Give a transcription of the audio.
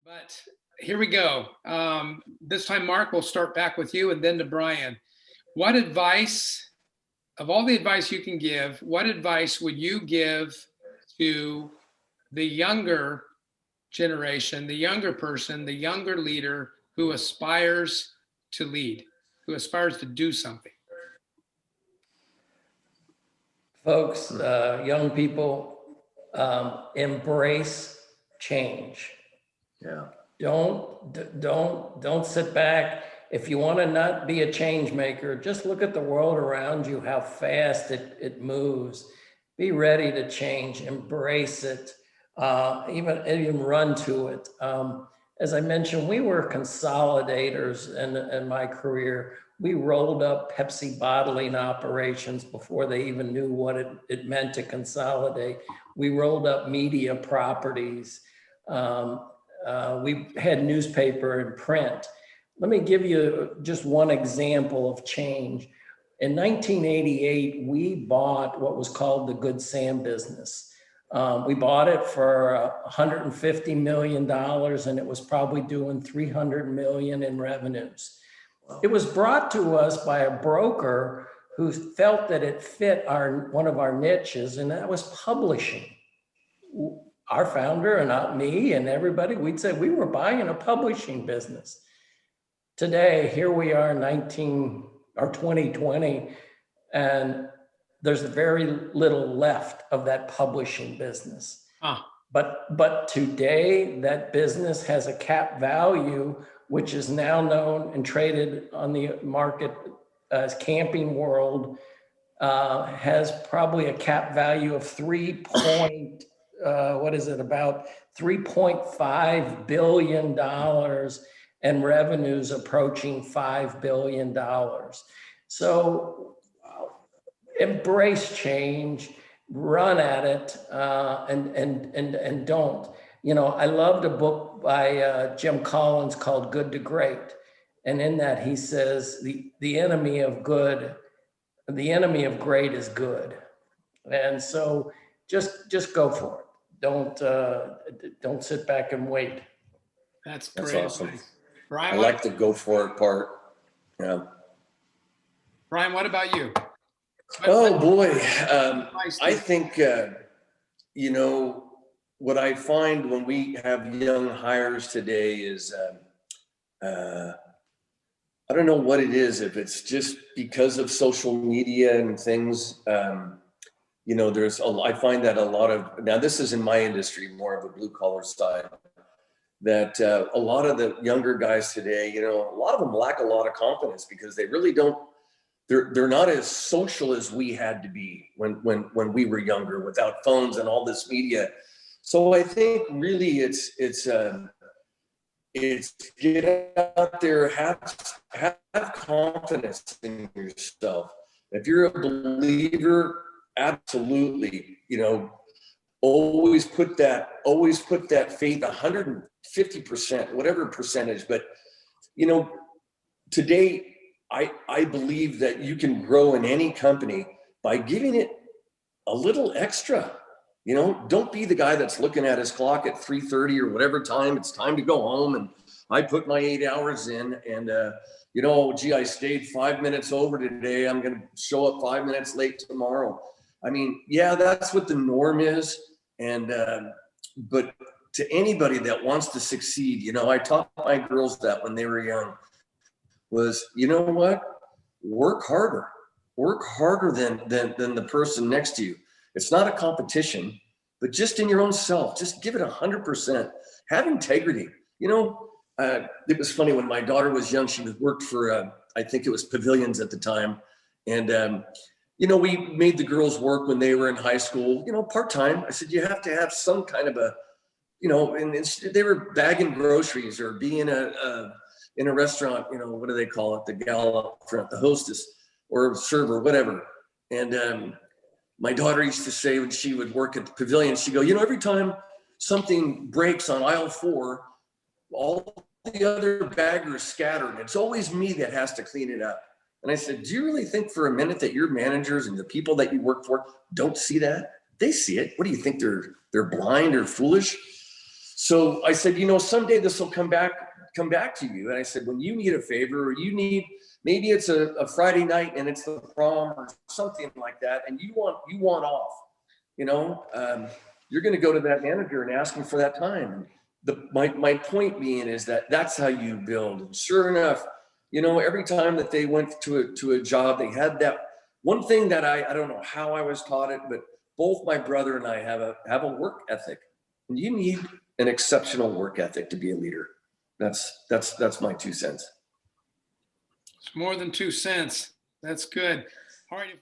But here we go. This time, Mark, we'll start back with you and then to Brian. What advice, of all the advice you can give, what advice would you give to the younger generation, the younger person, the younger leader who aspires to lead, who aspires to do something? Folks, young people, embrace change. Yeah. Don't sit back. If you want to not be a change maker, just look at the world around you, how fast it moves. Be ready to change, embrace it, even run to it. As I mentioned, we were consolidators in my career. We rolled up Pepsi bottling operations before they even knew what it meant to consolidate. We rolled up media properties. We had newspaper and print. Let me give you just one example of change. In 1988, we bought what was called the Good Sam business. We bought it for $150 million, and it was probably doing $300 million in revenues. It was brought to us by a broker who felt that it fit one of our niches, and that was publishing. Our founder and not me and everybody, we'd say we were buying a publishing business. Today, here we are, 2020, and there's very little left of that publishing business. But today, that business has a cap value, which is now known and traded on the market as Camping World, has probably a cap value of about $3.5 billion and revenues approaching $5 billion. So embrace change, run at it, and don't. You know, I loved a book by Jim Collins called Good to Great. And in that he says, the enemy of great is good. And so just go for it. Don't sit back and wait. That's awesome. Brian, I like the go for it part. Yeah. Brian, what about you? Oh boy. I think, what I find when we have young hires today is, I don't know what it is, if it's just because of social media and things, I find that a lot of, now this is in my industry, more of a blue collar side, that a lot of the younger guys today, a lot of them lack a lot of confidence because they really don't, they're not as social as we had to be when we were younger without phones and all this media. So I think really it's get out there, have confidence in yourself. If you're a believer, absolutely, always put that faith 150%, whatever percentage. But today I believe that you can grow in any company by giving it a little extra. Don't be the guy that's looking at his clock at 3:30 or whatever time it's time to go home. And I put my 8 hours in and, I stayed 5 minutes over today. I'm going to show up 5 minutes late tomorrow. I mean, yeah, that's what the norm is. And, but to anybody that wants to succeed, I taught my girls that when they were young was, work harder than the person next to you. It's not a competition, but just in your own self, just give it 100%. Have integrity. It was funny when my daughter was young, she worked for, I think it was Pavilions at the time. And, we made the girls work when they were in high school, part-time. I said, you have to have some kind of a, and they were bagging groceries or being in a restaurant, what do they call it? The gal up front, the hostess or server, whatever. And, my daughter used to say when she would work at the Pavilion, she'd go, every time something breaks on aisle 4, all the other baggers scattered. It's always me that has to clean it up. And I said, do you really think for a minute that your managers and the people that you work for don't see that? They see it. What do you think? They're blind or foolish? So I said, someday this will come back to you. And I said, when you need a favor, or you need, maybe it's a Friday night and it's the prom or something like that, and you want off, you're going to go to that manager and ask him for that time. My point being is that's how you build. And sure enough, every time that they went to a job, they had that one thing that I don't know how I was taught it, but both my brother and I have a work ethic, and you need an exceptional work ethic to be a leader. That's my 2 cents. It's more than 2 cents. That's good. All right.